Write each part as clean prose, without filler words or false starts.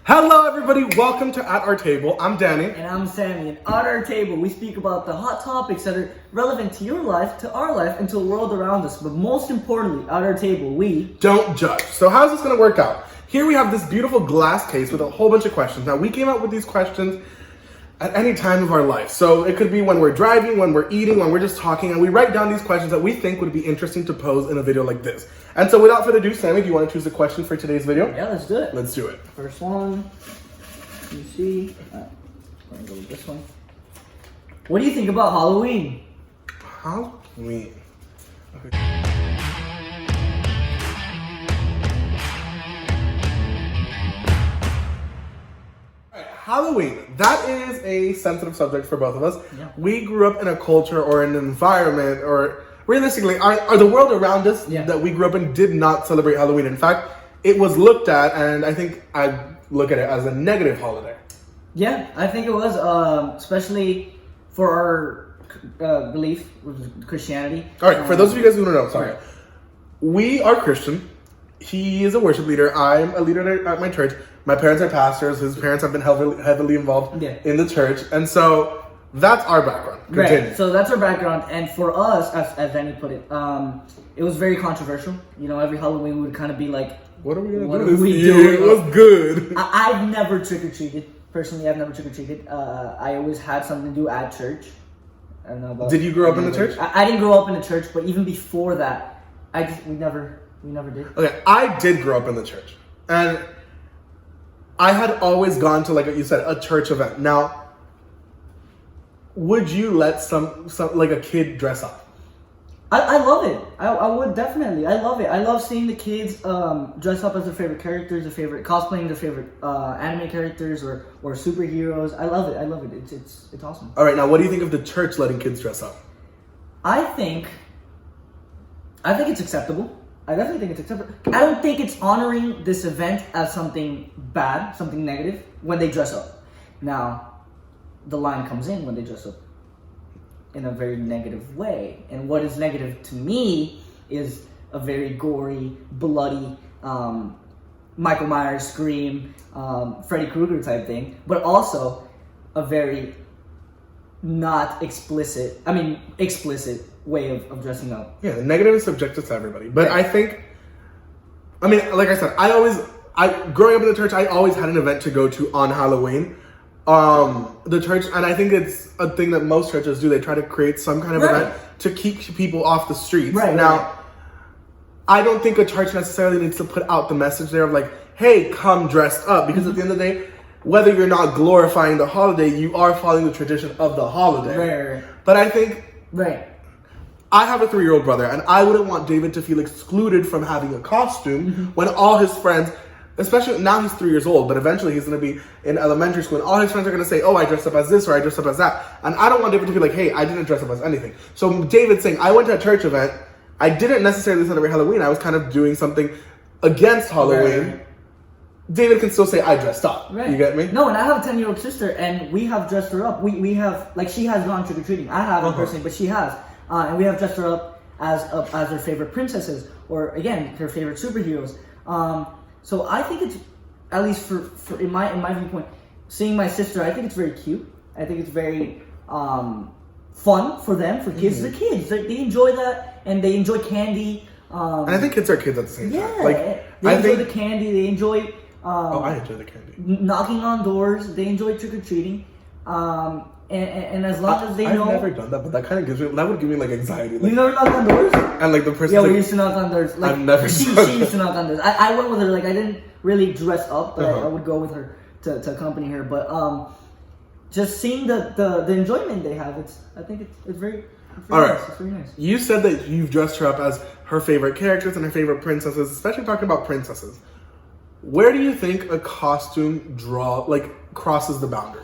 Hello everybody, welcome to At Our Table. I'm Danny. And I'm Sammy. And at our table, we speak about the hot topics that are relevant to your life, to our life, and to the world around us. But most importantly, at our table, we don't judge. So how's this going to work out? Here we have this beautiful glass case with a whole bunch of questions. Now we came up with these questions at any time of our life. So it could be when we're driving, when we're eating, when we're just talking, and we write down these questions that we think would be interesting to pose in a video like this. And so without further ado, Sammy, do you want to choose a question for today's video? Yeah, let's do it. Let's do it. First one. Let me see. I'm going to go with this one. What do you think about Halloween? Halloween. Okay. Halloween, that is a sensitive subject for both of us. Yeah. We grew up in a culture or an environment, or realistically, our the world around us that we grew up in did not celebrate Halloween. In fact, it was looked at, and I think I look at it as a negative holiday. Yeah, I think it was, especially for our belief with Christianity. All right, for those of you guys who don't know, sorry. Right. We are Christian. He is a worship leader. I'm a leader at my church. My parents are pastors. His parents have been heavily involved in the church. And so that's our background. Continue. Right. So that's our background. And for us, as Danny put it, it was very controversial. You know, every Halloween we would kind of be like, what are we going to do this year? It was good. I've never trick-or-treated. Personally, I've never trick-or-treated. I always had something to do at church. I don't know about. Did you grow up in the church? I didn't grow up in the church, but even before that, we never did. Okay, I did grow up in the church. And I had always gone to, like you said, a church event. Now, would you let some like a kid dress up? I love it. I would definitely. I love it. I love seeing the kids dress up as their favorite characters, cosplaying their favorite anime characters or superheroes. I love it. I love it. It's awesome. All right, now what do you think of the church letting kids dress up? I think it's acceptable. I definitely think it's acceptable. I don't think it's honoring this event as something bad, something negative when they dress up. Now, the line comes in when they dress up in a very negative way. And what is negative to me is a very gory, bloody, Michael Myers Scream, Freddy Krueger type thing, but also a very explicit way of dressing up. Yeah, the negative is subjective to everybody. But I think, like I said, growing up in the church, I always had an event to go to on Halloween. The church, and I think it's a thing that most churches do. They try to create some kind of event to keep people off the streets. Now, I don't think a church necessarily needs to put out the message there of like, hey, come dressed up. Because at the end of the day, whether you're not glorifying the holiday, you are following the tradition of the holiday. Right. But I think... I have a 3-year-old brother, and I wouldn't want David to feel excluded from having a costume when all his friends, especially now he's 3 years old, but eventually he's going to be in elementary school, and all his friends are going to say, oh, I dressed up as this, or I dressed up as that. And I don't want David to be like, hey, I didn't dress up as anything. So David's saying, I went to a church event, I didn't necessarily celebrate Halloween, I was kind of doing something against Halloween. David can still say, I dressed up. You get me? No, and I have a 10-year-old sister, and we have dressed her up. We have, like, she has gone trick-or-treating. I haven't personally, but she has. And we have dressed her up as her favorite princesses, or again, her favorite superheroes. So I think it's, at least for in my viewpoint, seeing my sister, I think it's very cute. I think it's very fun for them, for kids. The kids, they enjoy that, and they enjoy candy. And I think kids are kids at the same time. Yeah, they enjoy the candy. They enjoy. I enjoy the candy. Knocking on doors. They enjoy trick-or-treating. And as long as they know... I've never done that, but that would give me like anxiety. Like, you never knocked on doors? And like the person... Yeah, we used to knock on doors. Like, I've never she used to knock on doors. I went with her, like I didn't really dress up, but I would go with her to accompany her. But just seeing the enjoyment they have, I think it's very... All right. Nice. It's very nice. You said that you've dressed her up as her favorite characters and her favorite princesses, especially talking about princesses. Where do you think a costume crosses the boundary?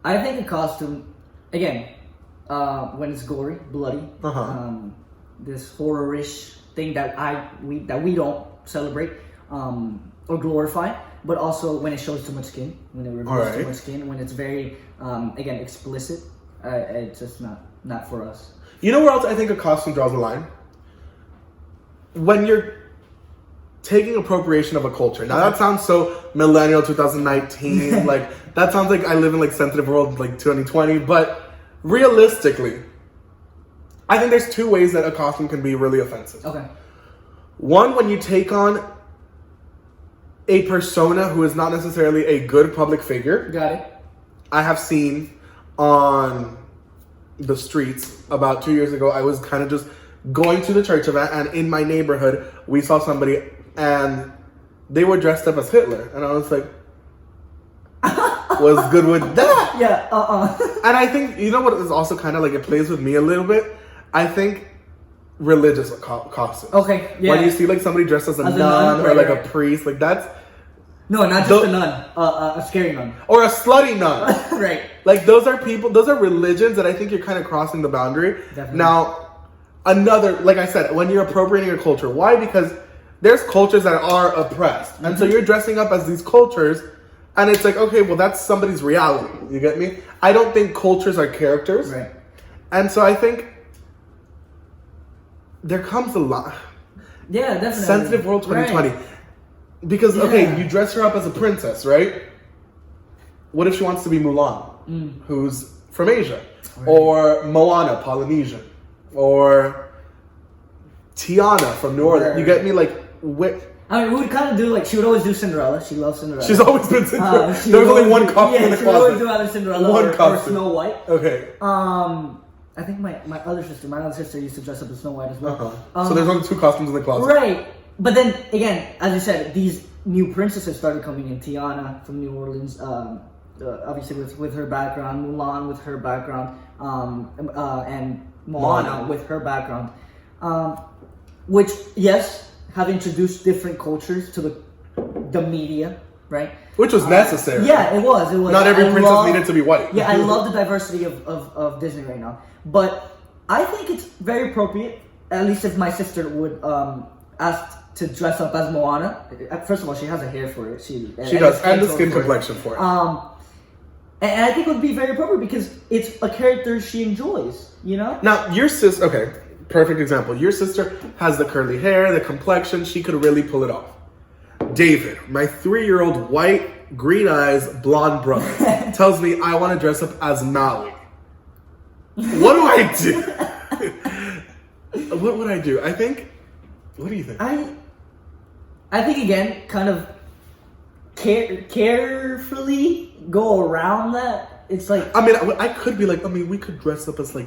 I think a costume, again, when it's gory, bloody, this horror-ish thing that we don't celebrate or glorify, but also when it shows too much skin, when it reveals too much skin, when it's very, again, explicit, it's just not for us. You know where else I think a costume draws the line? When you're taking appropriation of a culture. Now that sounds so millennial 2019, like that sounds like I live in like sensitive world like 2020, but realistically, I think there's two ways that a costume can be really offensive. Okay. One, when you take on a persona who is not necessarily a good public figure. Got it. I have seen on the streets about 2 years ago, I was kind of just going to the church event, and in my neighborhood, we saw somebody and they were dressed up as Hitler. And I was like, what's good with that? Yeah, And I think, you know what is also kind of like, it plays with me a little bit? I think religious costumes. Okay, yeah. When you see like somebody dressed as a nun or right, like right. a priest, like that's... No, not just a nun, a scary nun. Or a slutty nun. Right. Like those are religions that I think you're kind of crossing the boundary. Definitely. Now, another, like I said, when you're appropriating a culture, why? Because there's cultures that are oppressed. And so you're dressing up as these cultures, and it's like, okay, well, that's somebody's reality. You get me? I don't think cultures are characters. Right. And so I think there comes a lot. Yeah, definitely. Sensitive World 2020. Right. Because, Yeah. okay, you dress her up as a princess, right? What if she wants to be Mulan, who's from Asia? Right. Or Moana, Polynesian. Or Tiana from New Orleans. Right. You get me? Like, I mean, we would kind of do like, she would always do Cinderella. She loves Cinderella. she's always been Cinderella. She There was would only always one costume in the she would always closet. do either Cinderella One or costume. Snow White. Okay. I think my other sister used to dress up as Snow White as well. Uh-huh. So there's only two costumes in the closet. Right. But then, again, as you said, these new princesses started coming in. Tiana from New Orleans, obviously with her background. Mulan with her background. And Moana with her background. Which, yes, have introduced different cultures to the media, right? Which was necessary. Yeah, it was. Not every princess needed to be white. Yeah, I love the diversity of Disney right now. But I think it's very appropriate, at least if my sister would ask to dress up as Moana. First of all, she has a hair for it. She does, and the skin complexion for it. And I think it would be very appropriate because it's a character she enjoys, you know? Now, your sister, okay, perfect example. Your sister has the curly hair, the complexion, she could really pull it off. David, my 3-year-old white, green eyes, blonde brother, tells me I want to dress up as Maui. What do I do? What would I do? I think, what do you think? I think, again, kind of carefully go around that. It's like... I mean, I could be like, we could dress up as like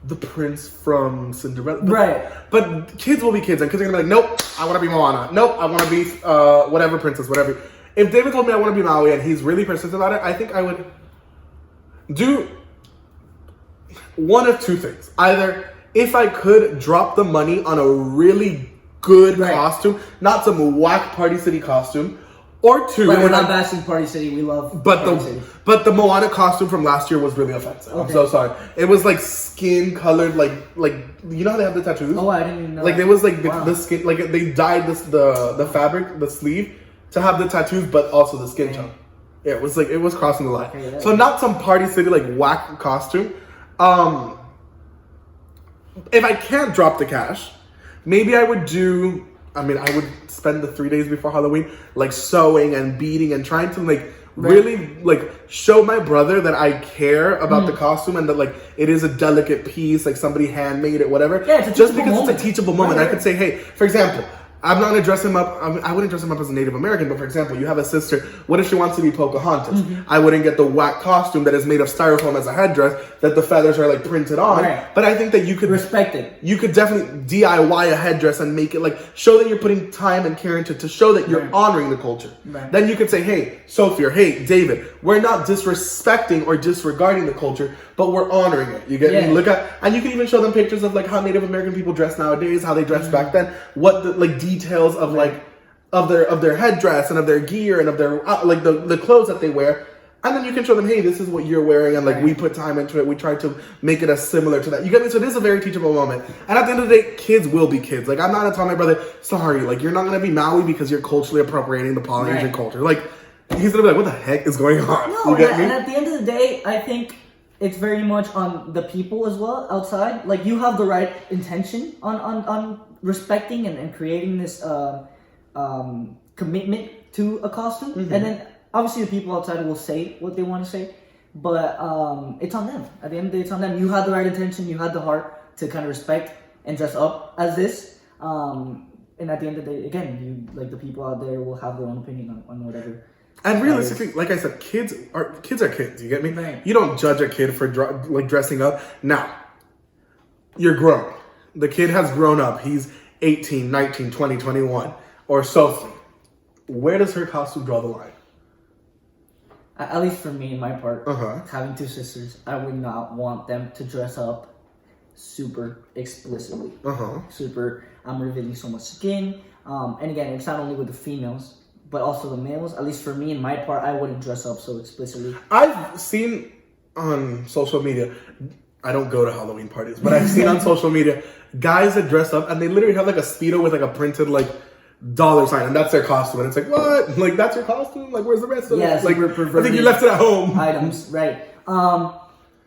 the prince from Cinderella. Right. But kids will be kids, and kids are gonna be like, nope, I want to be Moana. Nope, I want to be whatever princess, whatever. If David told me I want to be Maui and he's really persistent about it, I think I would do one of two things. Either if I could drop the money on a really good costume, not some whack Party City costume, or two. But we're not bashing Party City. We love Party City. But the Moana costume from last year was really offensive. Okay. I'm so sorry. It was like skin colored, like you know how they have the tattoos? Oh, I didn't even know. Like it was like the skin, like they dyed the fabric, the sleeve to have the tattoos, but also the skin tone. Yeah, it was crossing the line. Okay, yeah. So not some Party City like whack costume. If I can't drop the cash, maybe I would do. I would spend the 3 days before Halloween like sewing and beading and trying to like really like show my brother that I care about the costume and that like it is a delicate piece, like somebody handmade it, whatever. Yeah, it's just because it's a teachable moment. Right. I could say, hey, for example, I'm not gonna dress him up. I wouldn't dress him up as a Native American, but for example, you have a sister. What if she wants to be Pocahontas? I wouldn't get the whack costume that is made of styrofoam as a headdress that the feathers are like printed on. Right. But I think that you could respect it. You could definitely DIY a headdress and make it like show that you're putting time and care into it to show that you're honoring the culture. Right. Then you could say, hey, Sophie, or hey, David, we're not disrespecting or disregarding the culture, but we're honoring it. You get me? Look at, and you can even show them pictures of like how Native American people dress nowadays, how they dress back then, what the like details of like of their headdress and of their gear and of their like the clothes that they wear. And then you can show them, hey, this is what you're wearing, and like we put time into it. We tried to make it as similar to that. You get me? So it is a very teachable moment. And at the end of the day, kids will be kids. Like I'm not gonna tell my brother, sorry, like you're not gonna be Maui because you're culturally appropriating the Polynesian culture. Like he's gonna be like, what the heck is going on? No, you get me? And at the end of the day, I think it's very much on the people as well outside. Like you have the right intention on respecting and creating this commitment to a costume, and then obviously the people outside will say what they want to say, but it's on them. At the end of the day, it's on them. You had the right intention, you had the heart to kind of respect and dress up as this. And at the end of the day, again, you like the people out there will have their own opinion on whatever. And realistically, like I said, kids are kids. You get me? Right. You don't judge a kid for dressing up. Now, you're grown. The kid has grown up. He's 18, 19, 20, 21, or so. Where does her costume draw the line? At least for me, my part, Uh-huh. having two sisters, I would not want them to dress up super explicitly. Super, I'm revealing so much skin. And again, it's not only with the females, but also the males. At least for me, in my part, I wouldn't dress up so explicitly. I've seen on social media, I don't go to Halloween parties, but I've seen on social media guys that dress up and they literally have like a Speedo with like a printed like dollar sign, and that's their costume. And it's like, what? Like, that's your costume? Like, where's the rest of it? Yeah, like, super I think you left it at home. Items, right.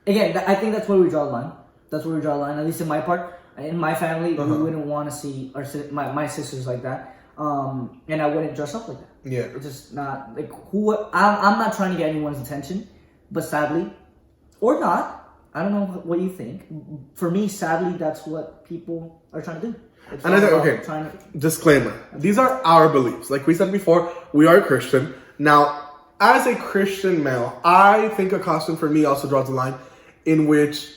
Again, I think that's where we draw the line. That's where we draw the line, at least in my part. In my family, we wouldn't want to see my sisters like that. And I wouldn't dress up like that. Yeah. It's just not, like, I'm not trying to get anyone's attention, but sadly, or not, I don't know what you think. For me, sadly, that's what people are trying to do. And I think, okay, disclaimer. These are our beliefs. Like we said before, we are Christian. Now, as a Christian male, I think a costume for me also draws a line in which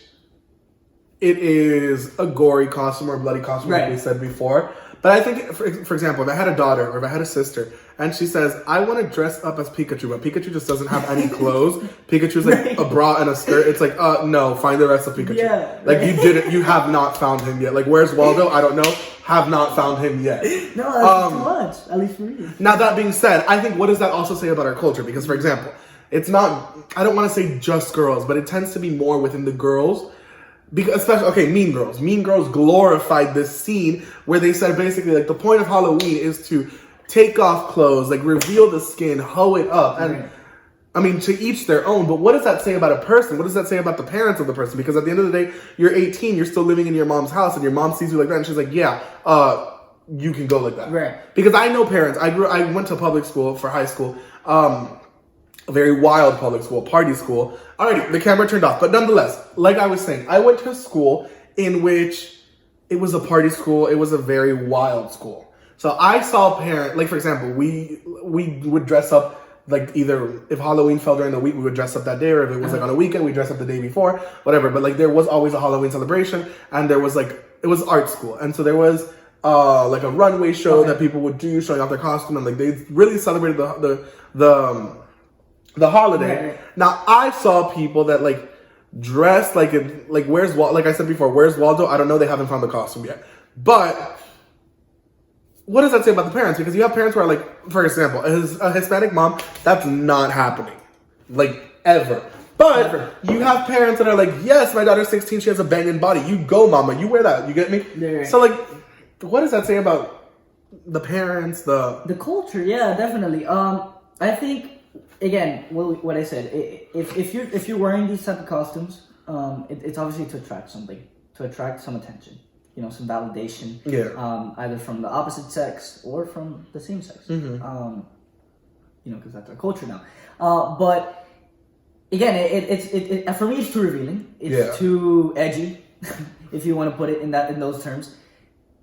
it is a gory costume or a bloody costume, like we said before. But I think, for example, if I had a daughter or if I had a sister and she says, I want to dress up as Pikachu, but Pikachu just doesn't have any clothes. Pikachu's like a bra and a skirt. It's like, no, find the rest of Pikachu. Yeah, like you have not found him yet. Like, where's Waldo? I don't know. Have not found him yet. No, that's too much, at least for me. Now, that being said, I think, what does that also say about our culture? Because, for example, it's not, I don't want to say just girls, but it tends to be more within the girls. Because especially, Mean Girls. Mean Girls glorified this scene where they said basically like the point of Halloween is to take off clothes, like reveal the skin, hoe it up. And I mean, to each their own, but what does that say about a person? What does that say about the parents of the person? Because at the end of the day, you're 18, you're still living in your mom's house and your mom sees you like that and she's like, yeah, you can go like that. Right. Because I know parents, I went to public school for high school, a very wild public school, party school. Alrighty, the camera turned off. But nonetheless, like I was saying, I went to a school in which it was a party school. It was a very wild school. So I saw parents, like for example, we would dress up like either if Halloween fell during the week, we would dress up that day, or if it was like on a weekend, we dress up the day before, whatever. But like there was always a Halloween celebration, and there was like, it was art school. And so there was like a runway show that people would do, showing off their costume, and like they really celebrated the holiday. Right. Now I saw people that like dressed like where's like I said before, where's Waldo? I don't know. They haven't found the costume yet. But what does that say about the parents? Because you have parents who are like, for example, a Hispanic mom, that's not happening, like ever. But you have parents that are like, yes, my daughter's 16, she has a banging body. You go, mama. You wear that. You get me? Yeah. So like, what does that say about the parents, the culture? Yeah, definitely. I think, again, what I said, if you're wearing these type of costumes, it's obviously to attract something, to attract some attention, some validation. Yeah. Either from the opposite sex or from the same sex. Mm-hmm. Because that's our culture now. But again, it for me, it's too revealing. It's too edgy, if you want to put it in those terms,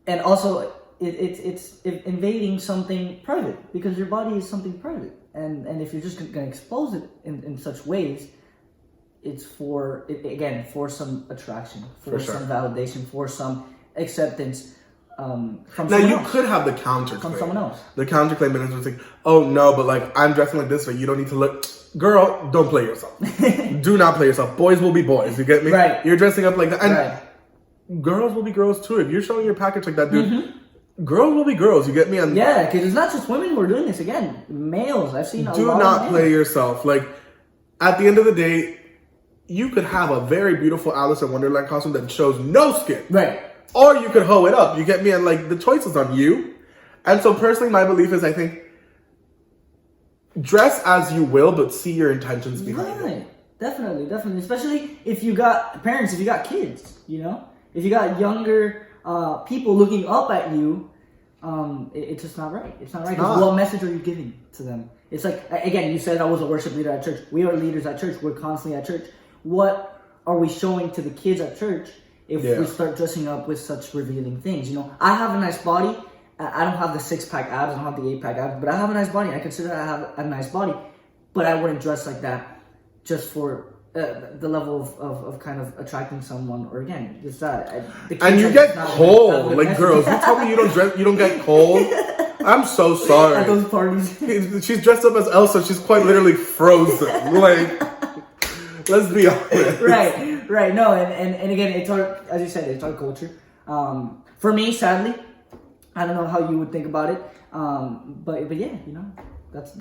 and also it's invading something private, because your body is something private. And if you're just going to expose it in such ways, it's for some attraction, for some validation, for some acceptance from now someone you else. could have the counterclaim From someone else. The counterclaim is like, oh no, but like I'm dressing like this way, you don't need to look. Girl, don't play yourself. Do not play yourself. Boys will be boys. You get me? Right. You're dressing up like that, and girls will be girls too. If you're showing your package like that, dude. Girls will be girls, you get me? And yeah, because it's not just women who are doing this. Again, males. I've seen a lot of do not males. play yourself. Like, at the end of the day, you could have a very beautiful Alice in Wonderland costume that shows no skin. Right. Or you could hoe it up, you get me? And like, the choice is on you. And so personally, my belief is, I think, dress as you will, but see your intentions behind it. Definitely. Especially if you got parents, if you got kids, if you got younger people looking up at you, it's just not right. It's not right. 'Cause what message are you giving to them? It's like, again, you said I was a worship leader at church. We are leaders at church. We're constantly at church. What are we showing to the kids at church if we start dressing up with such revealing things? You know, I have a nice body. I don't have the 6-pack abs. I don't have the 8-pack abs. But I have a nice body. I consider I have a nice body. But I wouldn't dress like that just for the level of kind of attracting someone, or again, just that. And you get cold, like girls. You tell me you don't get cold. I'm so sorry. At those parties, she's dressed up as Elsa. She's quite literally frozen. Like, let's be honest. Right. No, and again, it's our, as you said, it's our culture. For me, sadly, I don't know how you would think about it, but yeah, you know. That's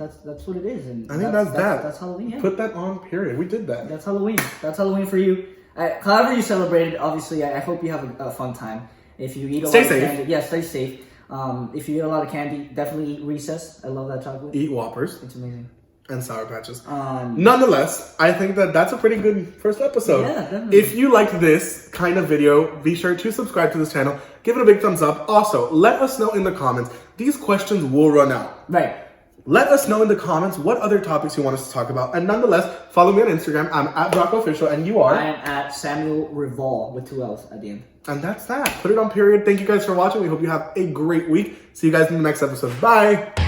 what it is, and I think that's Halloween. Yeah. Put that on. Period. We did that. That's Halloween. That's Halloween for you. However you celebrate it, obviously, I hope you have a fun time. If you eat a lot of candy, stay safe. If you eat a lot of candy, definitely eat Recess. I love that chocolate. Eat Whoppers. It's amazing. And Sour Patches. Nonetheless, I think that's a pretty good first episode. Yeah, definitely. If you liked this kind of video, be sure to subscribe to this channel. Give it a big thumbs up. Also, let us know in the comments. These questions will run out. Right. Let us know in the comments what other topics you want us to talk about. And nonetheless, follow me on Instagram. I'm at BroccoOfficial, and you are? I am at Samuel Reval with 2 L's at the end. And that's that. Put it on period. Thank you guys for watching. We hope you have a great week. See you guys in the next episode. Bye.